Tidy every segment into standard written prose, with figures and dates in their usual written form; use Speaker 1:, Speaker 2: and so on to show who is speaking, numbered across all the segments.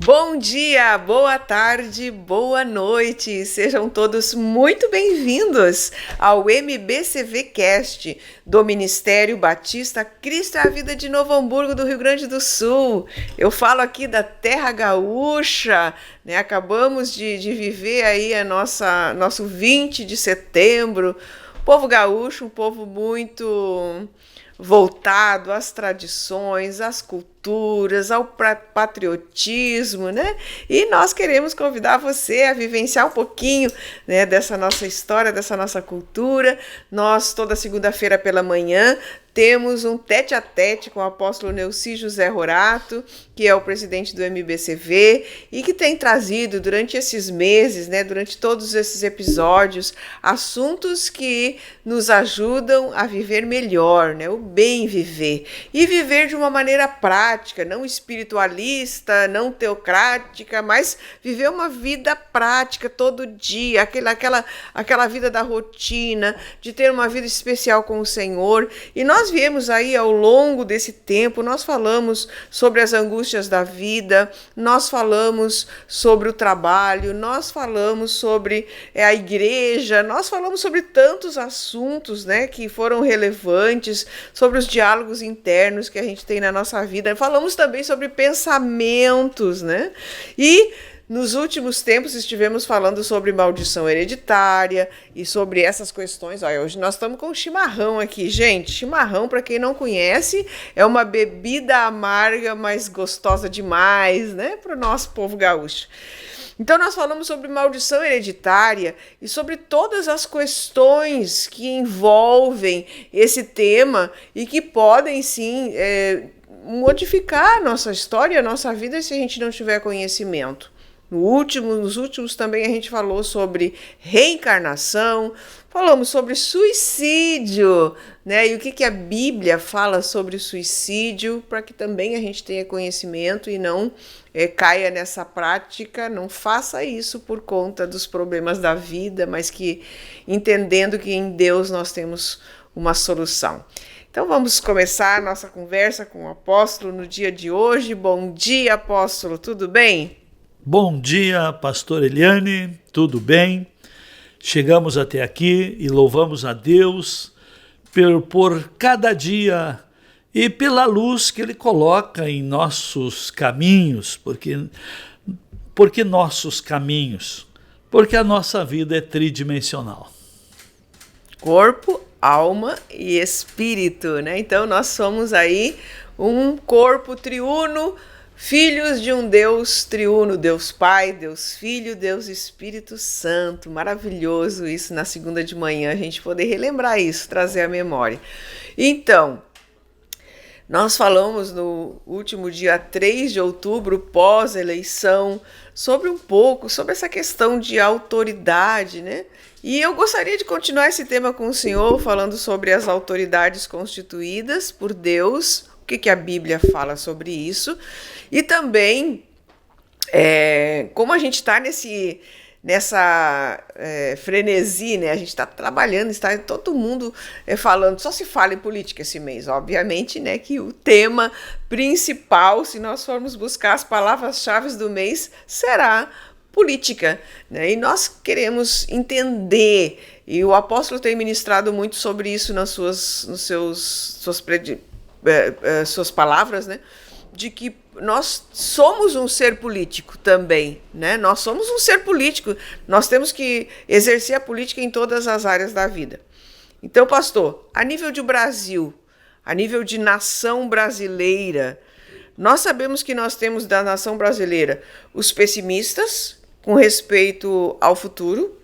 Speaker 1: Bom dia, boa tarde, boa noite. Sejam todos muito bem-vindos ao MBCV Cast do Ministério Batista Cristo é a Vida de Novo Hamburgo, do Rio Grande do Sul. Eu falo aqui da Terra Gaúcha, né? Acabamos de viver aí nosso 20 de setembro. O povo gaúcho, um povo muito voltado às tradições, às culturas, ao patriotismo, né? E nós queremos convidar você a vivenciar um pouquinho, né, dessa nossa história, dessa nossa cultura. Nós, toda segunda-feira pela manhã, temos um tete-a-tete com o apóstolo Neuci José Rorato, que é o presidente do MBCV e que tem trazido durante esses meses, né, durante todos esses episódios, assuntos que nos ajudam a viver melhor, né, o bem viver. E viver de uma maneira prática, não espiritualista, não teocrática, mas viver uma vida prática todo dia, aquela vida da rotina, de ter uma vida especial com o Senhor. E nós viemos aí ao longo desse tempo, nós falamos sobre as angústias da vida, nós falamos sobre o trabalho, nós falamos sobre a igreja, nós falamos sobre tantos assuntos, né, que foram relevantes, sobre os diálogos internos que a gente tem na nossa vida. Falamos também sobre pensamentos, né? E nos últimos tempos estivemos falando sobre maldição hereditária e sobre essas questões. Olha, hoje nós estamos com chimarrão aqui, gente. Chimarrão, para quem não conhece, é uma bebida amarga, mas gostosa demais, né, para o nosso povo gaúcho. Então nós falamos sobre maldição hereditária e sobre todas as questões que envolvem esse tema e que podem sim modificar a nossa história, a nossa vida, se a gente não tiver conhecimento. Nos últimos também a gente falou sobre reencarnação, falamos sobre suicídio, né? E o que a Bíblia fala sobre suicídio, para que também a gente tenha conhecimento e não caia nessa prática, não faça isso por conta dos problemas da vida, mas que entendendo que em Deus nós temos uma solução. Então vamos começar a nossa conversa com o apóstolo no dia de hoje. Bom dia, apóstolo, tudo bem?
Speaker 2: Bom dia, pastor Eliane, tudo bem? Chegamos até aqui e louvamos a Deus por cada dia e pela luz que Ele coloca em nossos caminhos. Porque nossos caminhos? Porque a nossa vida é tridimensional.
Speaker 1: Corpo, alma e espírito, né? Então nós somos aí um corpo triuno, filhos de um Deus triuno, Deus Pai, Deus Filho, Deus Espírito Santo. Maravilhoso isso na segunda de manhã, a gente poder relembrar isso, trazer a memória. Então, nós falamos no último dia 3 de outubro, pós-eleição, sobre essa questão de autoridade, né? E eu gostaria de continuar esse tema com o senhor, falando sobre as autoridades constituídas por Deus, o que a Bíblia fala sobre isso, e também como a gente está nessa frenesi, né? A gente está trabalhando, está todo mundo falando, só se fala em política esse mês, obviamente, né? Que o tema principal, se nós formos buscar as palavras-chave do mês, será política, né? E nós queremos entender, e o apóstolo tem ministrado muito sobre isso nas suas palavras, né? De que nós somos um ser político também, né? Nós somos um ser político, nós temos que exercer a política em todas as áreas da vida. Então, pastor, a nível de Brasil, a nível de nação brasileira, nós sabemos que nós temos da nação brasileira os pessimistas com respeito ao futuro,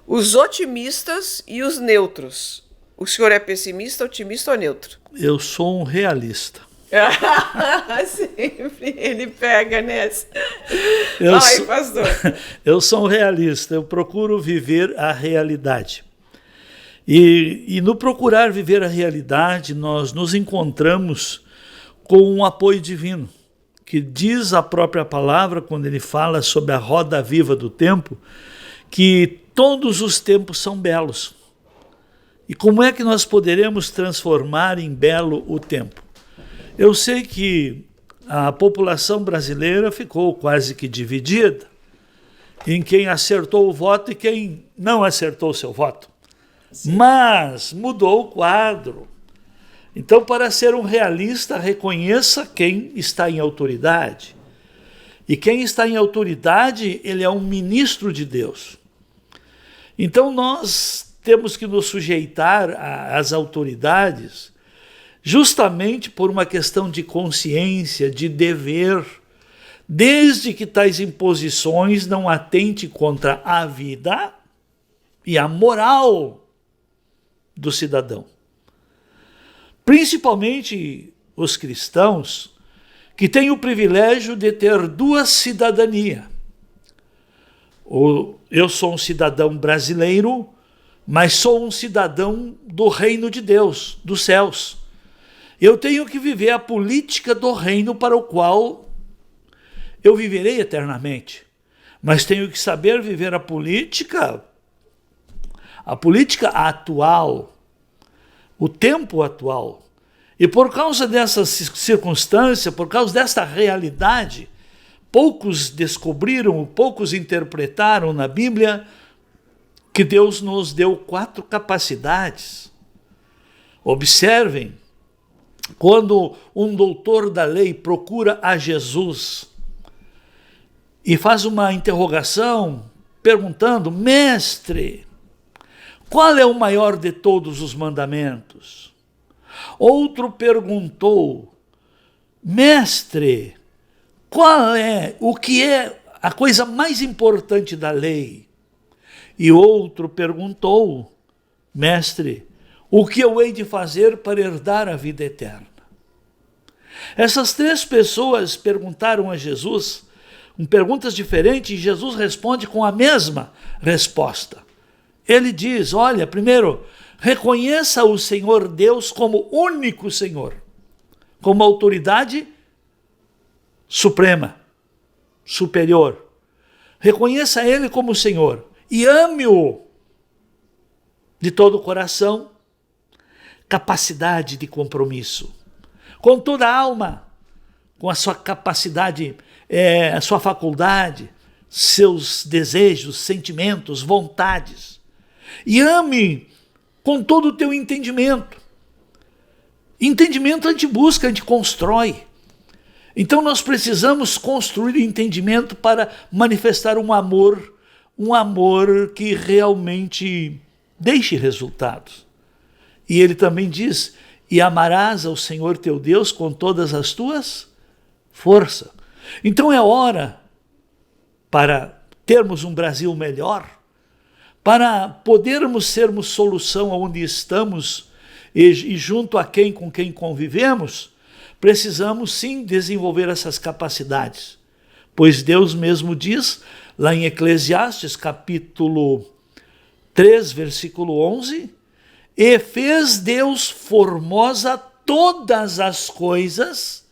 Speaker 1: os otimistas e os neutros. O senhor é pessimista, otimista ou neutro?
Speaker 2: Eu sou um realista.
Speaker 1: Sempre ele pega nessa.
Speaker 2: Pastor. Eu sou um realista, eu procuro viver a realidade. E no procurar viver a realidade, nós nos encontramos com um apoio divino, que diz a própria palavra, quando ele fala sobre a roda viva do tempo, que todos os tempos são belos. E como é que nós poderemos transformar em belo o tempo? Eu sei que a população brasileira ficou quase que dividida em quem acertou o voto e quem não acertou o seu voto. Sim. Mas mudou o quadro. Então, para ser um realista, reconheça quem está em autoridade. E quem está em autoridade, ele é um ministro de Deus. Então, nós temos que nos sujeitar às autoridades justamente por uma questão de consciência, de dever, desde que tais imposições não atentem contra a vida e a moral do cidadão. Principalmente os cristãos, que têm o privilégio de ter duas cidadanias. Eu sou um cidadão brasileiro, mas sou um cidadão do reino de Deus, dos céus. Eu tenho que viver a política do reino para o qual eu viverei eternamente. Mas tenho que saber viver a política atual, o tempo atual. E por causa dessa circunstância, por causa desta realidade, poucos descobriram, poucos interpretaram na Bíblia que Deus nos deu 4 capacidades. Observem, quando um doutor da lei procura a Jesus e faz uma interrogação perguntando: mestre, qual é o maior de todos os mandamentos? Outro perguntou: mestre, o que é a coisa mais importante da lei? E outro perguntou: mestre, o que eu hei de fazer para herdar a vida eterna? Essas 3 pessoas perguntaram a Jesus, com perguntas diferentes, e Jesus responde com a mesma resposta. Ele diz: olha, primeiro, reconheça o Senhor Deus como único Senhor, como autoridade suprema, superior. Reconheça Ele como Senhor e ame-o de todo o coração, capacidade de compromisso, com toda a alma, com a sua capacidade, a sua faculdade, seus desejos, sentimentos, vontades. E ame com todo o teu entendimento. Entendimento a gente busca, a gente constrói. Então nós precisamos construir entendimento para manifestar um amor que realmente deixe resultados. E ele também diz: e amarás ao Senhor teu Deus com todas as tuas forças. Então é hora, para termos um Brasil melhor, para podermos sermos solução onde estamos e junto a com quem convivemos, precisamos sim desenvolver essas capacidades. Pois Deus mesmo diz, lá em Eclesiastes, capítulo 3, versículo 11, e fez Deus formosa todas as coisas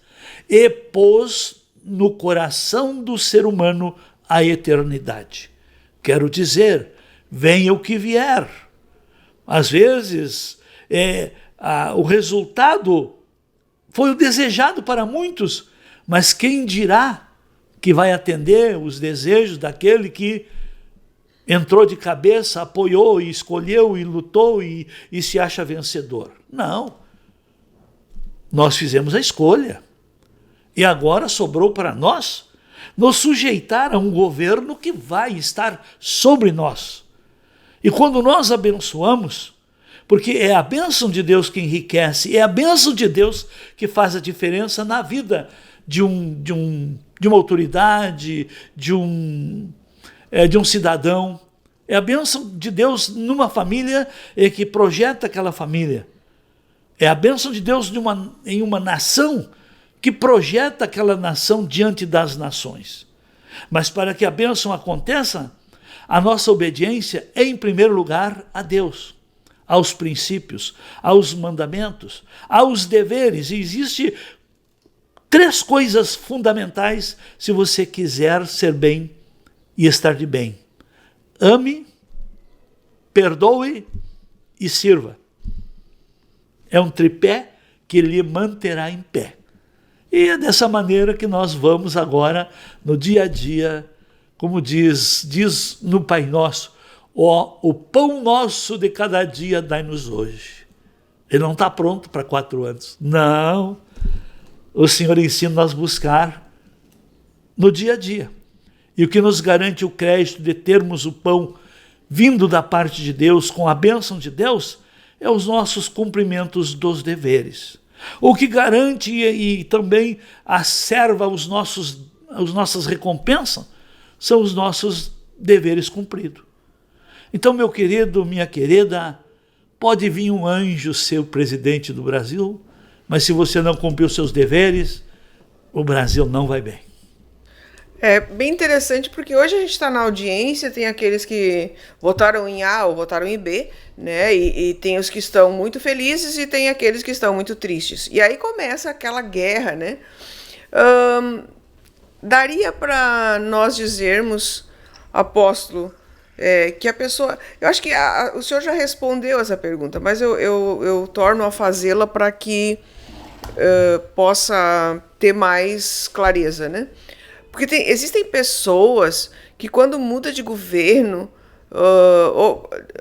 Speaker 2: e pôs no coração do ser humano a eternidade. Quero dizer, venha o que vier. Às vezes, o resultado foi o desejado para muitos, mas quem dirá que vai atender os desejos daquele que entrou de cabeça, apoiou e escolheu e lutou e se acha vencedor? Não. Nós fizemos a escolha. E agora sobrou para nós nos sujeitar a um governo que vai estar sobre nós. E quando nós abençoamos, porque é a bênção de Deus que enriquece, é a bênção de Deus que faz a diferença na vida de uma autoridade, de um cidadão. É a bênção de Deus numa família que projeta aquela família. É a bênção de Deus em uma nação que projeta aquela nação diante das nações. Mas para que a bênção aconteça, a nossa obediência é, em primeiro lugar, a Deus, aos princípios, aos mandamentos, aos deveres. E existe 3 coisas fundamentais se você quiser ser bem e estar de bem: ame, perdoe e sirva. É um tripé que lhe manterá em pé. E é dessa maneira que nós vamos agora, no dia a dia, como diz no Pai Nosso, o pão nosso de cada dia dai-nos hoje. Ele não está pronto para 4 anos. Não. O Senhor ensina nós a buscar no dia a dia. E o que nos garante o crédito de termos o pão vindo da parte de Deus, com a bênção de Deus, é os nossos cumprimentos dos deveres. O que garante e também acerva as nossas recompensas são os nossos deveres cumpridos. Então, meu querido, minha querida, pode vir um anjo ser o presidente do Brasil, mas se você não cumprir os seus deveres, o Brasil não vai bem.
Speaker 1: É bem interessante porque hoje a gente está na audiência, tem aqueles que votaram em A ou votaram em B, né? E tem os que estão muito felizes e tem aqueles que estão muito tristes. E aí começa aquela guerra, né? Daria para nós dizermos, apóstolo, que a pessoa... Eu acho que o senhor já respondeu essa pergunta, mas eu torno a fazê-la para que possa ter mais clareza, né? Porque existem pessoas que quando muda de governo,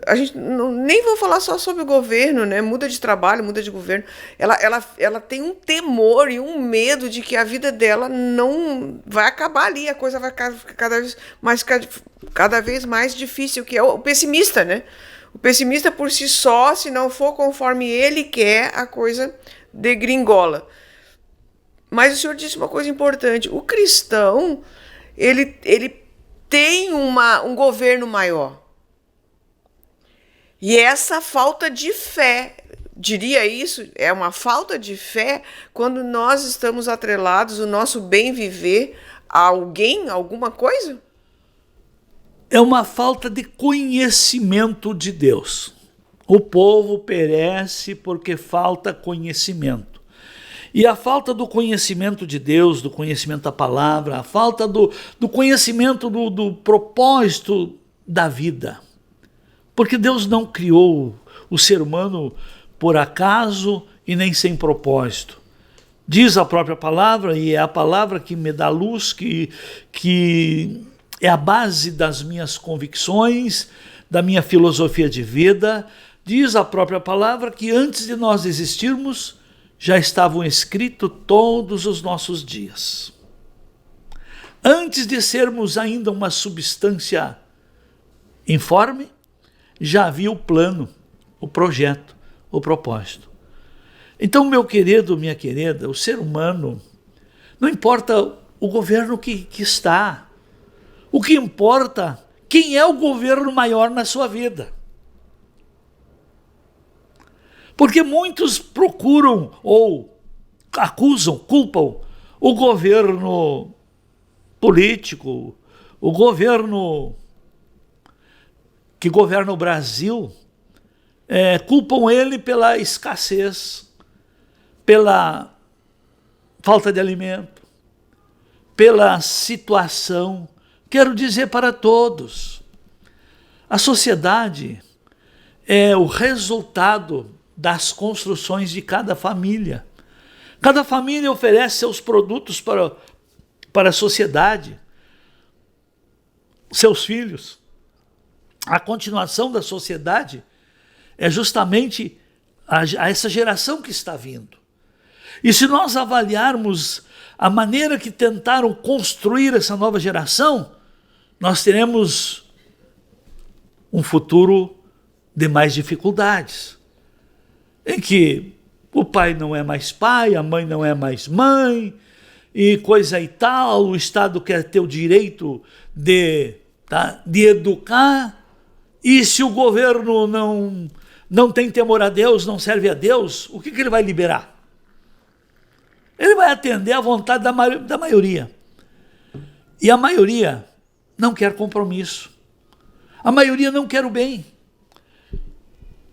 Speaker 1: a gente nem vou falar só sobre o governo, né? Muda de trabalho, muda de governo, ela tem um temor e um medo de que a vida dela não vai acabar ali, a coisa vai ficar cada vez mais difícil, que é o pessimista, né? O pessimista por si só, se não for conforme ele quer, a coisa degringola. Mas o senhor disse uma coisa importante, o cristão, ele tem um governo maior. E essa falta de fé, diria isso, é uma falta de fé quando nós estamos atrelados, o nosso bem viver, a alguém, alguma coisa?
Speaker 2: É uma falta de conhecimento de Deus. O povo perece porque falta conhecimento. E a falta do conhecimento de Deus, do conhecimento da palavra, a falta do conhecimento do propósito da vida. Porque Deus não criou o ser humano por acaso e nem sem propósito. Diz a própria palavra, e é a palavra que me dá luz, que é a base das minhas convicções, da minha filosofia de vida. Diz a própria palavra que antes de nós existirmos, já estavam escritos todos os nossos dias. Antes de sermos ainda uma substância informe, já havia o plano, o projeto, o propósito. Então, meu querido, minha querida, o ser humano, não importa o governo que está, o que importa, quem é o governo maior na sua vida. Porque muitos procuram ou acusam, culpam o governo político, o governo que governa o Brasil, culpam ele pela escassez, pela falta de alimento, pela situação. Quero dizer para todos, a sociedade é o resultado das construções de cada família. Cada família oferece seus produtos para a sociedade, seus filhos. A continuação da sociedade é justamente a essa geração que está vindo. E se nós avaliarmos a maneira que tentaram construir essa nova geração, nós teremos um futuro de mais dificuldades, em que o pai não é mais pai, a mãe não é mais mãe, e coisa e tal, o Estado quer ter o direito de educar, e se o governo não tem temor a Deus, não serve a Deus, o que ele vai liberar? Ele vai atender à vontade da maioria. E a maioria não quer compromisso. A maioria não quer o bem.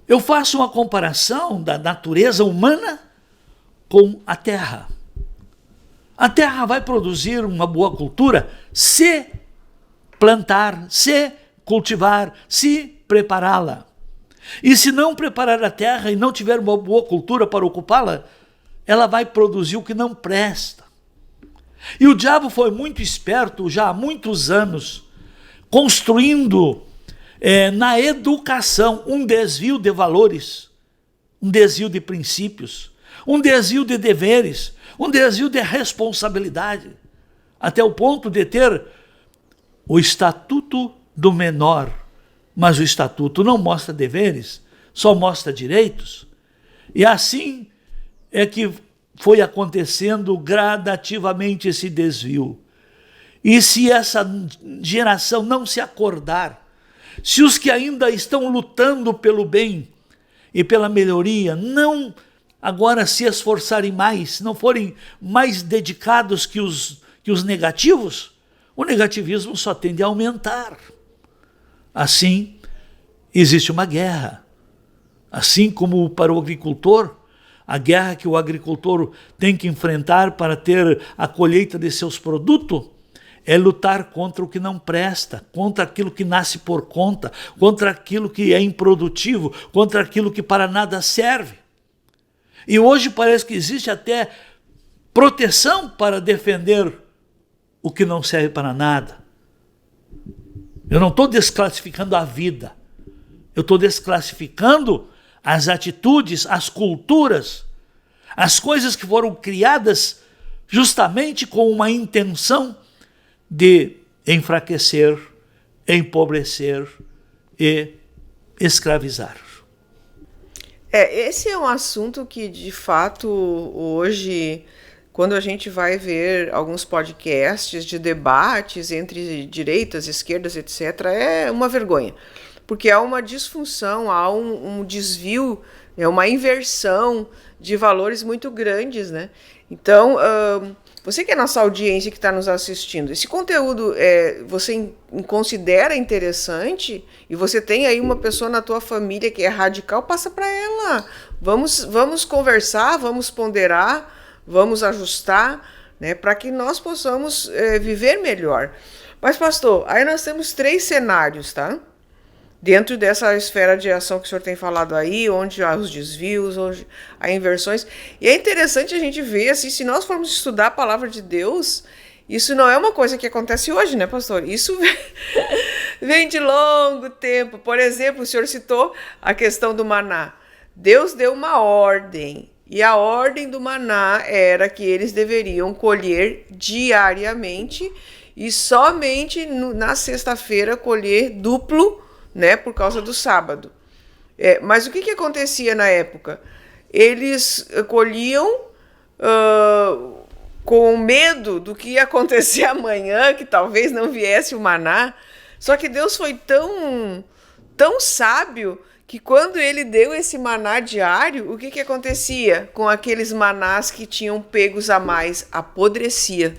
Speaker 2: Eu faço uma comparação da natureza humana com a terra. A terra vai produzir uma boa cultura se plantar, se cultivar, se prepará-la. E se não preparar a terra e não tiver uma boa cultura para ocupá-la, ela vai produzir o que não presta. E o diabo foi muito esperto já há muitos anos, construindo na educação um desvio de valores, um desvio de princípios, um desvio de deveres, um desvio de responsabilidade, até o ponto de ter o estatuto do menor, mas o estatuto não mostra deveres, só mostra direitos. E assim é que foi acontecendo gradativamente esse desvio. E se essa geração não se acordar, se os que ainda estão lutando pelo bem e pela melhoria não agora se esforçarem mais, não forem mais dedicados que os negativos, o negativismo só tende a aumentar. Assim, existe uma guerra. Assim como para o agricultor, a guerra que o agricultor tem que enfrentar para ter a colheita de seus produtos é lutar contra o que não presta, contra aquilo que nasce por conta, contra aquilo que é improdutivo, contra aquilo que para nada serve. E hoje parece que existe até proteção para defender o que não serve para nada. Eu não estou desclassificando a vida, eu estou desclassificando as atitudes, as culturas, as coisas que foram criadas justamente com uma intenção de enfraquecer, empobrecer e escravizar.
Speaker 1: Esse é um assunto que, de fato, hoje, quando a gente vai ver alguns podcasts de debates entre direitas, esquerdas, etc., é uma vergonha. Porque há uma disfunção, há um desvio, uma inversão de valores muito grandes, né? Então, você que é nossa audiência que está nos assistindo, esse conteúdo você considera interessante e você tem aí uma pessoa na tua família que é radical, passa para ela. Vamos conversar, vamos ponderar, vamos ajustar, né, para que nós possamos viver melhor. Mas, pastor, aí nós temos 3 cenários, tá? Dentro dessa esfera de ação que o senhor tem falado aí, onde há os desvios, onde há inversões. E é interessante a gente ver, assim, se nós formos estudar a palavra de Deus, isso não é uma coisa que acontece hoje, né, pastor? Isso vem de longo tempo. Por exemplo, o senhor citou a questão do maná. Deus deu uma ordem, e a ordem do maná era que eles deveriam colher diariamente e somente na sexta-feira colher duplo, né, por causa do sábado. Mas o que acontecia na época? Eles colhiam com medo do que ia acontecer amanhã, que talvez não viesse o maná. Só que Deus foi tão sábio que quando ele deu esse maná diário, o que acontecia com aqueles manás que tinham pegos a mais? Apodrecia.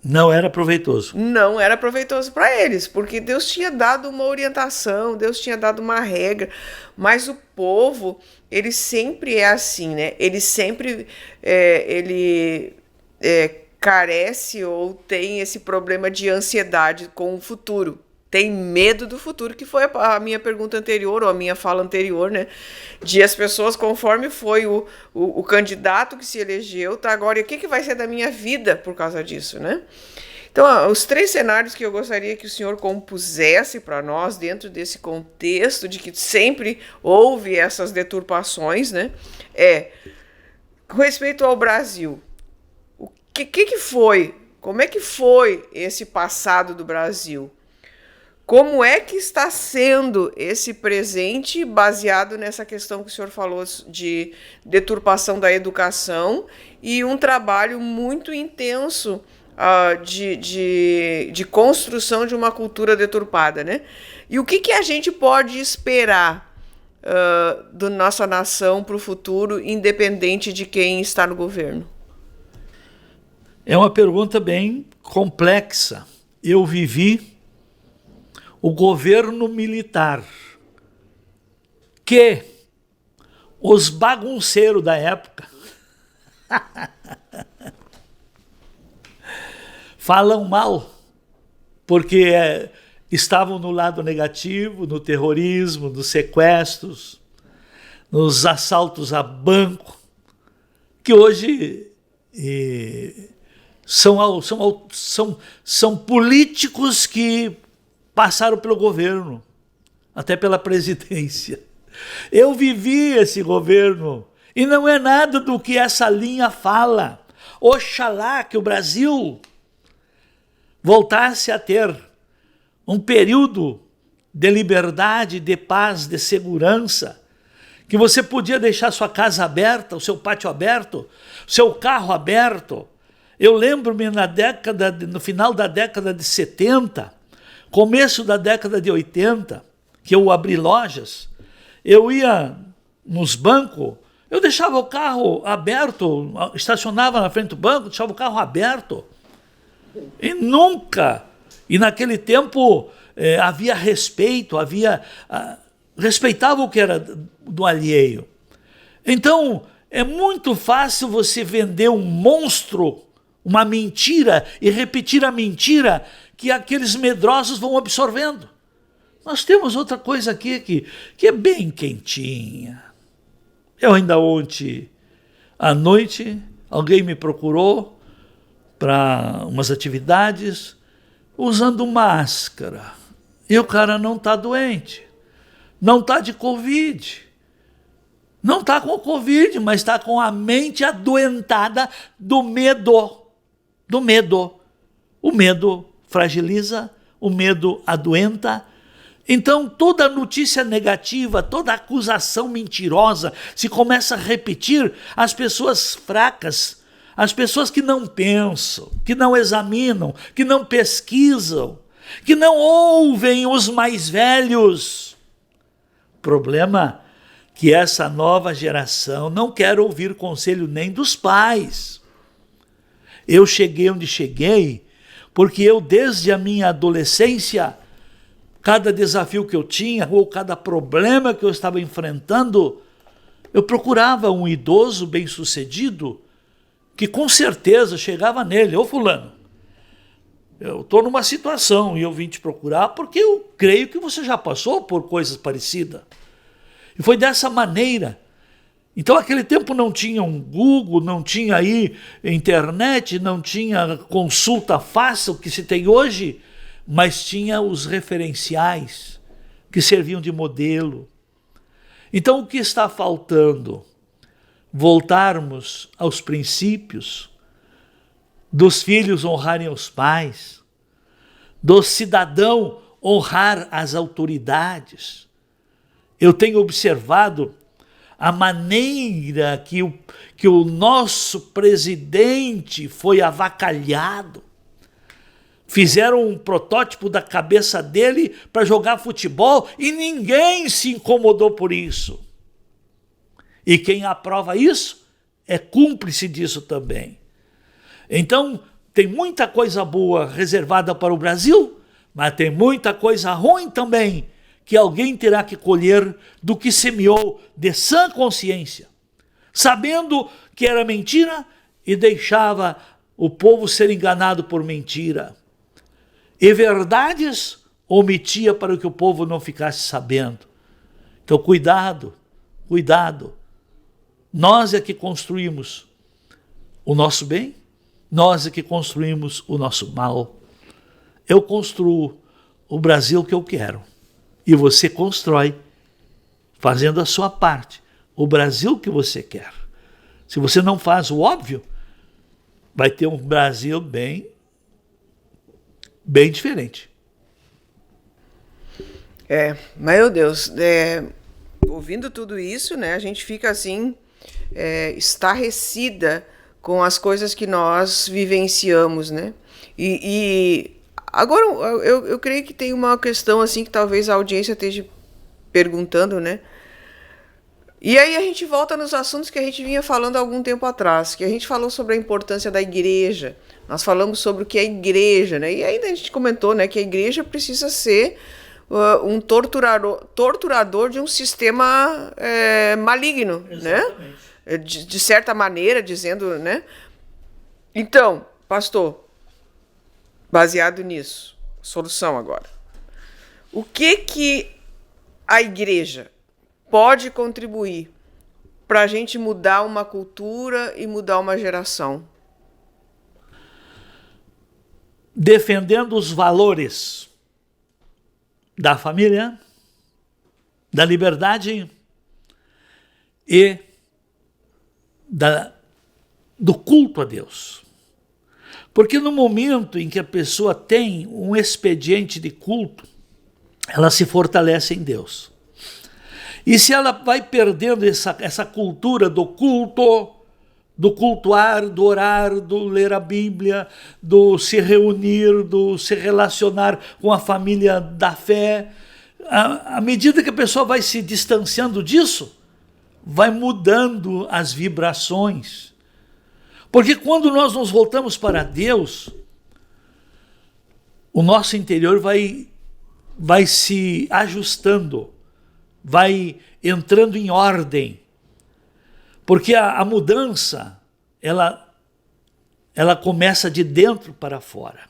Speaker 2: Não era proveitoso.
Speaker 1: Não era proveitoso para eles, porque Deus tinha dado uma orientação, Deus tinha dado uma regra, mas o povo, ele sempre é assim, né? Ele sempre carece ou tem esse problema de ansiedade com o futuro. Tem medo do futuro, que foi a minha pergunta anterior, ou a minha fala anterior, né? De as pessoas, conforme foi o candidato que se elegeu, tá agora, e o que vai ser da minha vida por causa disso, né? Então, os 3 cenários que eu gostaria que o senhor compusesse para nós, dentro desse contexto de que sempre houve essas deturpações, né? Com respeito ao Brasil, o que foi? Como é que foi esse passado do Brasil? Como é que está sendo esse presente baseado nessa questão que o senhor falou de deturpação da educação e um trabalho muito intenso de construção de uma cultura deturpada, né? E o que a gente pode esperar da nossa nação para o futuro, independente de quem está no governo?
Speaker 2: É uma pergunta bem complexa. Eu vivi o governo militar, que os bagunceiros da época falam mal, porque estavam no lado negativo, no terrorismo, nos sequestros, nos assaltos a banco, que hoje São políticos que passaram pelo governo, até pela presidência. Eu vivi esse governo e não é nada do que essa linha fala. Oxalá que o Brasil voltasse a ter um período de liberdade, de paz, de segurança, que você podia deixar sua casa aberta, o seu pátio aberto, o seu carro aberto. Eu lembro-me no final da década de 70, começo da década de 80, que eu abri lojas, eu ia nos bancos, eu deixava o carro aberto, estacionava na frente do banco, deixava o carro aberto. E naquele tempo havia respeito, respeitava o que era do alheio. Então, é muito fácil você vender um monstro, uma mentira, e repetir a mentira que aqueles medrosos vão absorvendo. Nós temos outra coisa aqui que é bem quentinha. Eu ainda ontem à noite, alguém me procurou para umas atividades usando máscara. E o cara não está doente, não está de Covid, não está com Covid, mas está com a mente adoentada do medo. Do medo. O medo fragiliza, o medo adoenta. Então toda notícia negativa, toda acusação mentirosa se começa a repetir às pessoas fracas, às pessoas que não pensam, que não examinam, que não pesquisam, que não ouvem os mais velhos. Problema que essa nova geração não quer ouvir conselho nem dos pais. Eu cheguei onde cheguei porque eu, desde a minha adolescência, cada desafio que eu tinha ou cada problema que eu estava enfrentando, eu procurava um idoso bem-sucedido que com certeza chegava nele: ô fulano, eu estou numa situação e eu vim te procurar porque eu creio que você já passou por coisas parecidas. E foi dessa maneira. Então, naquele tempo não tinha um Google, não tinha aí internet, não tinha consulta fácil que se tem hoje, mas tinha os referenciais que serviam de modelo. Então, o que está faltando? Voltarmos aos princípios dos filhos honrarem os pais, do cidadão honrar as autoridades. Eu tenho observado a maneira que o nosso presidente foi avacalhado. Fizeram um protótipo da cabeça dele para jogar futebol e ninguém se incomodou por isso. E quem aprova isso é cúmplice disso também. Então, tem muita coisa boa reservada para o Brasil, mas tem muita coisa ruim também, que alguém terá que colher do que semeou de sã consciência, sabendo que era mentira e deixava o povo ser enganado por mentira. E verdades omitia para que o povo não ficasse sabendo. Então, cuidado, cuidado. Nós é que construímos o nosso bem, nós é que construímos o nosso mal. Eu construo o Brasil que eu quero. E você constrói, fazendo a sua parte, o Brasil que você quer. Se você não faz o óbvio, vai ter um Brasil bem diferente.
Speaker 1: Meu Deus, ouvindo tudo isso, né, a gente fica assim, estarrecida com as coisas que nós vivenciamos, né? E agora, eu creio que tem uma questão assim que talvez a audiência esteja perguntando, né? E aí a gente volta nos assuntos que a gente vinha falando há algum tempo atrás, que a gente falou sobre a importância da igreja, nós falamos sobre o que é a igreja, né? E ainda a gente comentou, né, que a igreja precisa ser um torturador de um sistema maligno, exatamente, né? De certa maneira, dizendo, né? Então, pastor, baseado nisso, solução agora. O que a igreja pode contribuir para a gente mudar uma cultura e mudar uma geração?
Speaker 2: defendendo os valores da família, da liberdade e do culto a Deus. Porque no momento em que a pessoa tem um expediente de culto, ela se fortalece em Deus. E se ela vai perdendo essa cultura do culto, do cultuar, do orar, do ler a Bíblia, do se reunir, do se relacionar com a família da fé, à medida que a pessoa vai se distanciando disso, vai mudando as vibrações. Porque quando nós nos voltamos para Deus, o nosso interior vai se ajustando, vai entrando em ordem. Porque a mudança, ela começa de dentro para fora.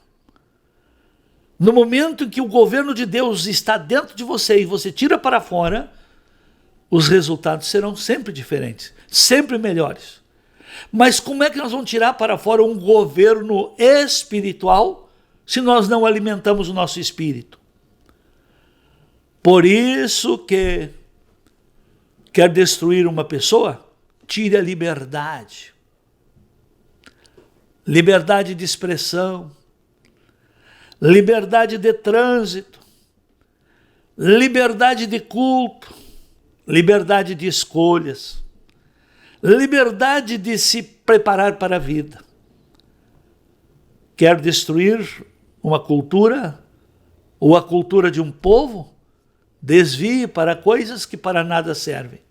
Speaker 2: No momento em que o governo de Deus está dentro de você e você tira para fora, os resultados serão sempre diferentes, sempre melhores. Mas como é que nós vamos tirar para fora um governo espiritual se nós não alimentamos o nosso espírito? Por isso que quer destruir uma pessoa, tire a liberdade. Liberdade de expressão, liberdade de trânsito, liberdade de culto, liberdade de escolhas, liberdade de se preparar para a vida. Quer destruir uma cultura ou a cultura de um povo? Desvie para coisas que para nada servem.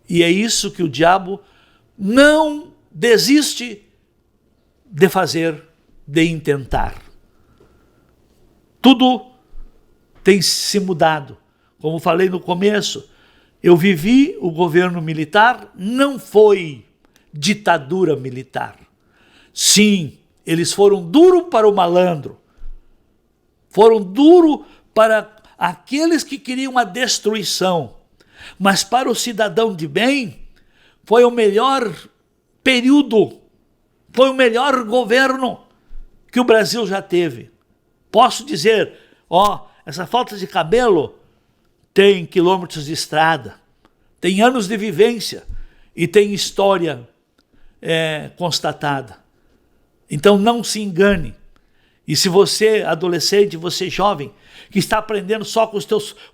Speaker 2: E é isso que o diabo não desiste de fazer, de intentar. Tudo tem se mudado. Como falei no começo, eu vivi o governo militar, não foi ditadura militar. Sim, eles foram duros para o malandro, foram duros para aqueles que queriam a destruição, mas para o cidadão de bem, foi o melhor período, foi o melhor governo que o Brasil já teve. Posso dizer, essa falta de cabelo tem quilômetros de estrada, tem anos de vivência e tem história constatada. Então não se engane. E se você, adolescente, você jovem, que está aprendendo só com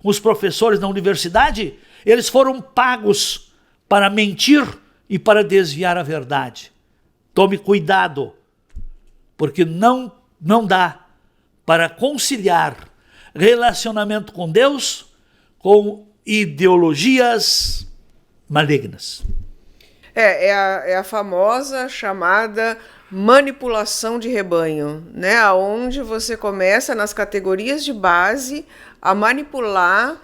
Speaker 2: os professores da universidade, eles foram pagos para mentir e para desviar a verdade. Tome cuidado, porque não dá para conciliar relacionamento com Deus com ideologias malignas.
Speaker 1: É a famosa chamada manipulação de rebanho, né? Onde você começa nas categorias de base a manipular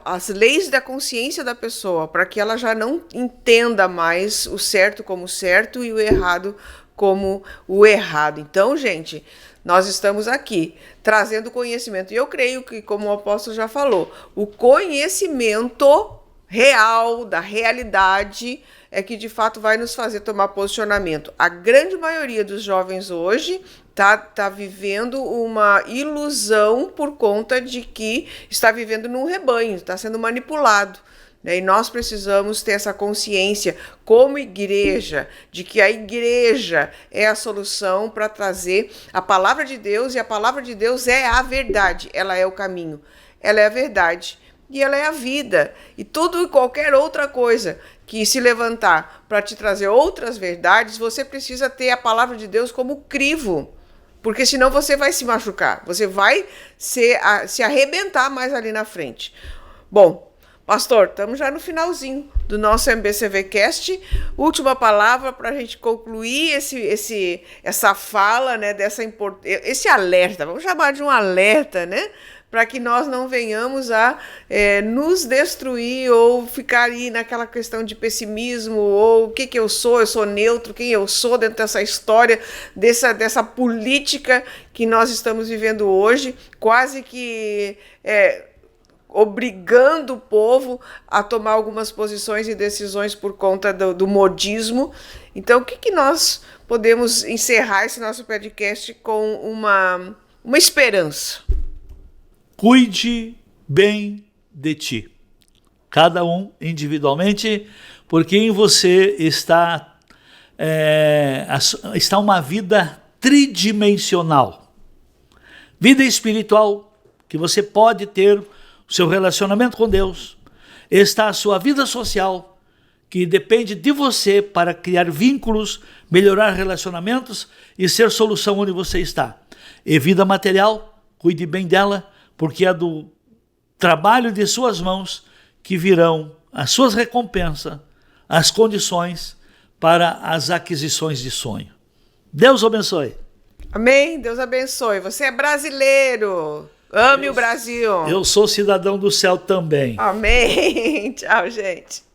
Speaker 1: as leis da consciência da pessoa, para que ela já não entenda mais o certo como o certo e o errado como o errado. Então, gente, nós estamos aqui trazendo conhecimento. E eu creio que, como o apóstolo já falou, o conhecimento real, da realidade, é que de fato vai nos fazer tomar posicionamento. A grande maioria dos jovens hoje tá vivendo uma ilusão por conta de que está vivendo num rebanho, está sendo manipulado. E nós precisamos ter essa consciência como igreja, de que a igreja é a solução para trazer a palavra de Deus, e a palavra de Deus é a verdade, ela é o caminho, ela é a verdade e ela é a vida. E tudo e qualquer outra coisa que se levantar para te trazer outras verdades, você precisa ter a palavra de Deus como crivo, porque senão você vai se machucar, você vai se arrebentar mais ali na frente. Bom, pastor, estamos já no finalzinho do nosso MBCV Cast. Última palavra para a gente concluir essa fala, né, esse alerta, vamos chamar de um alerta, né? Para que nós não venhamos a nos destruir ou ficar aí naquela questão de pessimismo, ou o que eu sou neutro, quem eu sou dentro dessa história, dessa política que nós estamos vivendo hoje, quase que obrigando o povo a tomar algumas posições e decisões por conta do modismo. Então, o que nós podemos encerrar esse nosso podcast com uma esperança?
Speaker 2: Cuide bem de ti, cada um individualmente, porque em você está uma vida tridimensional. Vida espiritual, que você pode ter o seu relacionamento com Deus. Está a sua vida social, que depende de você para criar vínculos, melhorar relacionamentos e ser solução onde você está. E vida material, cuide bem dela, porque é do trabalho de suas mãos que virão as suas recompensas, as condições para as aquisições de sonho. Deus abençoe.
Speaker 1: Amém. Deus abençoe. Você é brasileiro. Ame o Brasil.
Speaker 2: Eu sou cidadão do céu também.
Speaker 1: Amém. Tchau, gente.